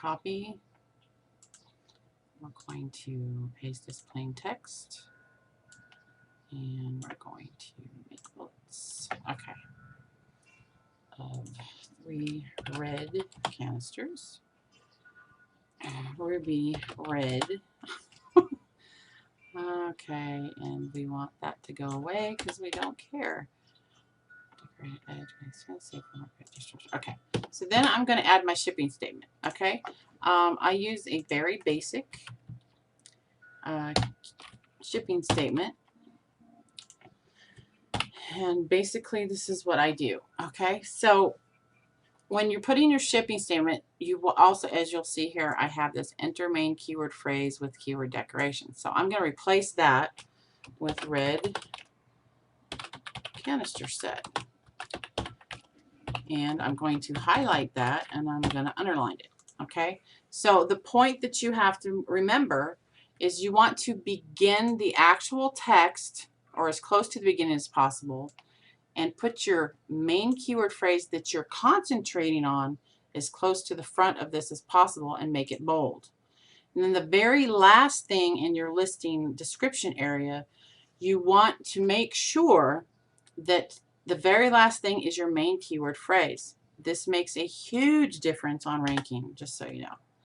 copy. We're going to paste this plain text. And we're going to make bullets. Okay. Of 3 red canisters. Ruby red. Okay, and we want that to go away because we don't care. Okay, so then I'm going to add my shipping statement. Okay, I use a very basic shipping statement, and basically this is what I do. Okay, so when you're putting your shipping statement, you will also, as you'll see here, I have this enter main keyword phrase with keyword decoration. So I'm going to replace that with red canister set. And I'm going to highlight that and I'm going to underline it. Okay, so the point that you have to remember is you want to begin the actual text, or as close to the beginning as possible, and put your main keyword phrase that you're concentrating on as close to the front of this as possible and make it bold. And then the very last thing in your listing description area, you want to make sure that the very last thing is your main keyword phrase. This makes a huge difference on ranking, just so you know.